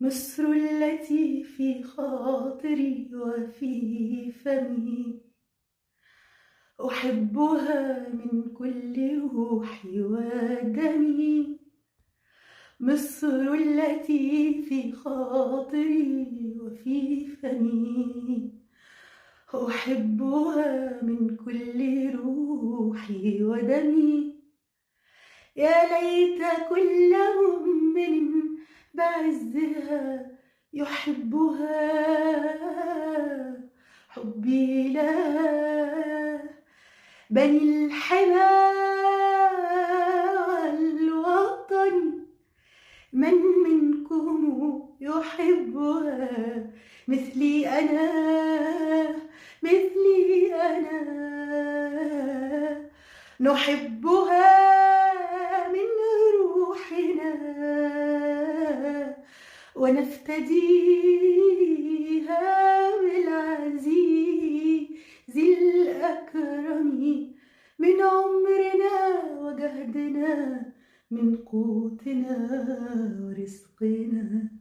مصر التي في خاطري وفي فمي، أحبها من كل روحي ودمي. مصر التي في خاطري وفي فمي، أحبها من كل روحي ودمي. يا ليت كل مؤمن بعزها يحبها، حبي لها. بني الحمى والوطن، من منكم يحبها مثلي أنا، مثلي أنا. نحبها من روحنا ونفتديها بالعزيز الأكرم، من عمرنا وجهدنا، من قوتنا ورزقنا.